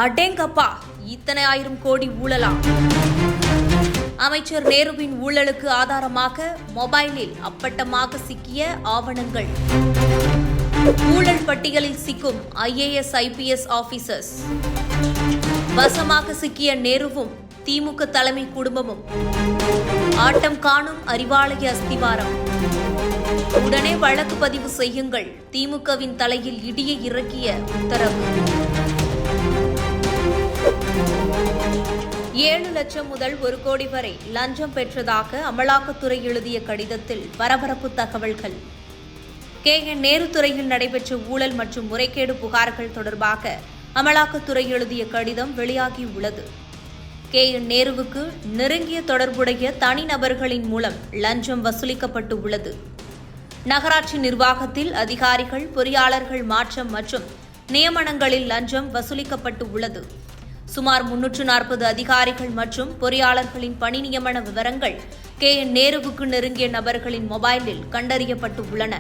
அடேங்கப்பா, இத்தனை 1000 கோடி ஊழலா? அமைச்சர் நேருவின் ஊழலுக்கு ஆதாரமாக மொபைலில் அப்பட்டமாக சிக்கிய ஆவணங்கள். ஊழல் பட்டியலில் சிக்கும் IAS IPS ஆபீசர்ஸ். வசமாக சிக்கிய நேருவும் திமுக தலைமை குடும்பமும். ஆட்டம் காணும் அறிவாலய அஸ்திவாரம். உடனே வழக்கு பதிவு செய்யுங்கள், திமுகவின் தலையில் இடியை இறக்கிய உத்தரவு. 7 லட்சம் முதல் 1 கோடி வரை லஞ்சம் பெற்றதாக அமலாக்கத்துறை எழுதிய கடிதத்தில் பரபரப்பு தகவல்கள். KN நேரு துறையில் நடைபெற்ற ஊழல் மற்றும் முறைகேடு புகார்கள் தொடர்பாக அமலாக்கத்துறை எழுதிய கடிதம் வெளியாகியுள்ளது. KN நேருவுக்கு நெருங்கிய தொடர்புடைய தனிநபர்களின் மூலம் லஞ்சம் வசூலிக்கப்பட்டு உள்ளது. நகராட்சி நிர்வாகத்தில் அதிகாரிகள், பொறியாளர்கள் மாற்றம் மற்றும் நியமனங்களில் லஞ்சம் வசூலிக்கப்பட்டு உள்ளது. சுமார் 340 அதிகாரிகள் மற்றும் பொறியாளர்களின் பணி நியமன விவரங்கள் KN நேருவுக்கு நெருங்கிய நபர்களின் மொபைலில் கண்டறியப்பட்டு உள்ளன.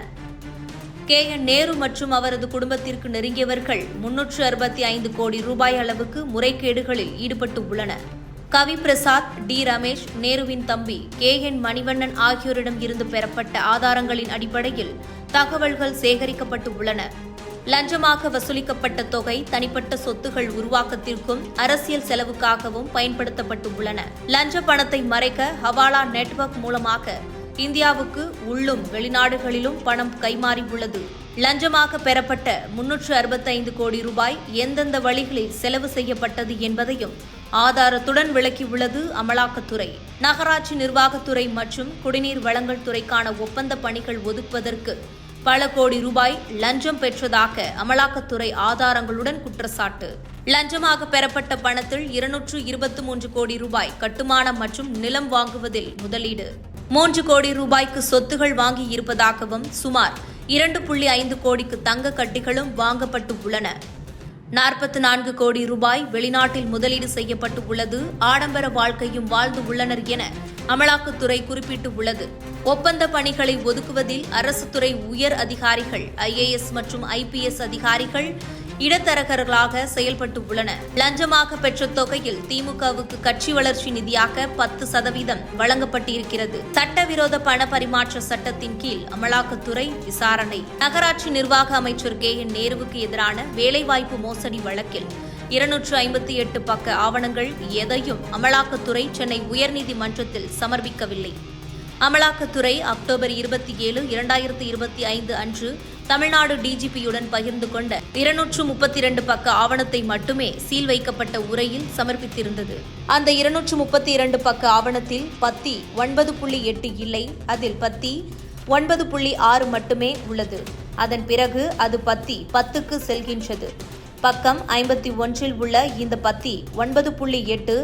KN நேரு மற்றும் அவரது குடும்பத்திற்கு நெருங்கியவர்கள் 365 கோடி ரூபாய் அளவுக்கு முறைகேடுகளில் ஈடுபட்டு உள்ளனர். கவி பிரசாத், டி ரமேஷ், நேருவின் தம்பி KN மணிவண்ணன் ஆகியோரிடம் இருந்து பெறப்பட்ட ஆதாரங்களின் அடிப்படையில் தகவல்கள் சேகரிக்கப்பட்டு உள்ளன. லஞ்சமாக வசூலிக்கப்பட்ட தொகை தனிப்பட்ட சொத்துகள் உருவாக்கத்திற்கும் அரசியல் செலவுக்காகவும் பயன்படுத்தப்பட்டு உள்ளன. லஞ்ச பணத்தை மறைக்க ஹவாலா நெட்வொர்க் மூலமாக இந்தியாவுக்கு உள்ளும் வெளிநாடுகளிலும் பணம் கைமாறி உள்ளது. லஞ்சமாக பெறப்பட்ட 365 கோடி ரூபாய் எந்தெந்த வழிகளில் செலவு செய்யப்பட்டது என்பதையும் ஆதாரத்துடன் விளக்கியுள்ளது அமலாக்கத்துறை. நகராட்சி நிர்வாகத்துறை மற்றும் குடிநீர் வழங்கல் துறைக்கான ஒப்பந்த பணிகள் ஒதுக்குவதற்கு பல கோடி ரூபாய் லஞ்சம் பெற்றதாக அமலாக்கத்துறை ஆதாரங்களுடன் குற்றச்சாட்டு. லஞ்சமாக பெறப்பட்ட பணத்தில் 223 கோடி ரூபாய் கட்டுமானம் மற்றும் நிலம் வாங்குவதில் முதலீடு, 3 கோடி ரூபாய்க்கு சொத்துகள் வாங்கி இருப்பதாகவும், சுமார் 2.5 கோடிக்கு தங்க கட்டிகளும் வாங்கப்பட்டு உள்ளன. 44 கோடி ரூபாய் வெளிநாட்டில் முதலீடு செய்யப்பட்டு உள்ளது. ஆடம்பர வாழ்க்கையும் வாழ்ந்து உள்ளனர் என அமலாக்கத்துறை குறிப்பிட்டு உள்ளது. ஒப்பந்த பணிகளை ஒதுக்குவதில் அரசு துறை உயர் அதிகாரிகள், IAS மற்றும் IPS அதிகாரிகள் இடத்தரகர்களாக செயல்பட்டு உள்ளனர். லஞ்சமாக பெற்ற தொகையில் திமுகவுக்கு கட்சி வளர்ச்சி நிதியாக 10% வழங்கப்பட்டிருக்கிறது. சட்டவிரோத பண பரிமாற்ற சட்டத்தின் கீழ் அமலாக்கத்துறை விசாரணை. நகராட்சி நிர்வாக அமைச்சர் KN நேருவுக்கு எதிரான வேலைவாய்ப்பு மோசடி வழக்கில் 258 பக்க ஆவணங்கள் எதையும் அமலாக்கத்துறை சென்னை உயர்நீதிமன்றத்தில் சமர்ப்பிக்கவில்லை. அமலாக்கத்துறை அக்டோபர் 27, 2025 அன்று தமிழ்நாடு DGPயுடன் பகிர்ந்து கொண்ட 232 பக்க ஆவணத்தை மட்டுமே சீல் வைக்கப்பட்ட உரையில் சமர்ப்பித்திருந்தது. அந்த 232 பக்க ஆவணத்தில் பத்தி 9.8 இல்லை, அதில் பத்தி 9.6 மட்டுமே உள்ளது. அதன் பிறகு அது பத்தி 10க்கு செல்கின்றது. பக்கம் 51 உள்ள இந்த பத்தி 9.8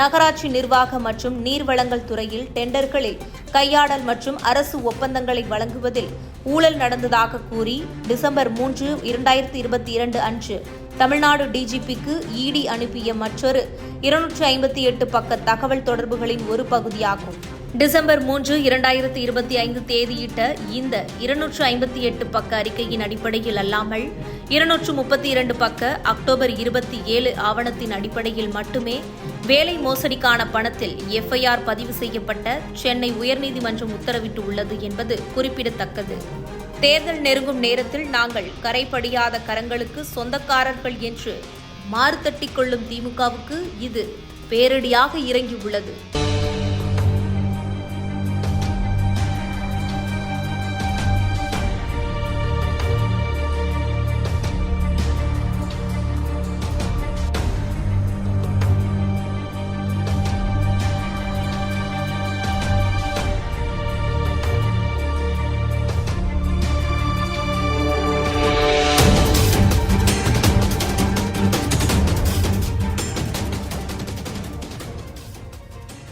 நகராட்சி நிர்வாக மற்றும் நீர்வளங்கள் துறையில் டெண்டர்களில் கையாடல் மற்றும் அரசு ஒப்பந்தங்களை வழங்குவதில் ஊழல் நடந்ததாக கூறி டிசம்பர் 3, 2022 அன்று தமிழ்நாடு DGPக்கு ED அனுப்பிய மற்றொரு 258 பக்க தகவல் தொடர்புகளின் ஒரு பகுதியாகும். டிசம்பர் 3, 2025 தேதியிட்ட இந்த 258 பக்க அறிக்கையின் அடிப்படையில் அல்லாமல் 232 பக்க அக்டோபர் 27 ஆவணத்தின் அடிப்படையில் மட்டுமே வேலை மோசடிக்கான பணத்தில் FIR பதிவு செய்யப்பட்ட சென்னை உயர்நீதிமன்றம் உத்தரவிட்டு உள்ளது என்பது குறிப்பிடத்தக்கது. தேர்தல் நெருங்கும் நேரத்தில் நாங்கள் கரைபடியாத கரங்களுக்கு சொந்தக்காரர்கள் என்று மாறுதட்டிக் கொள்ளும் திமுகவுக்கு இது பேரிடியாக இறங்கியுள்ளது.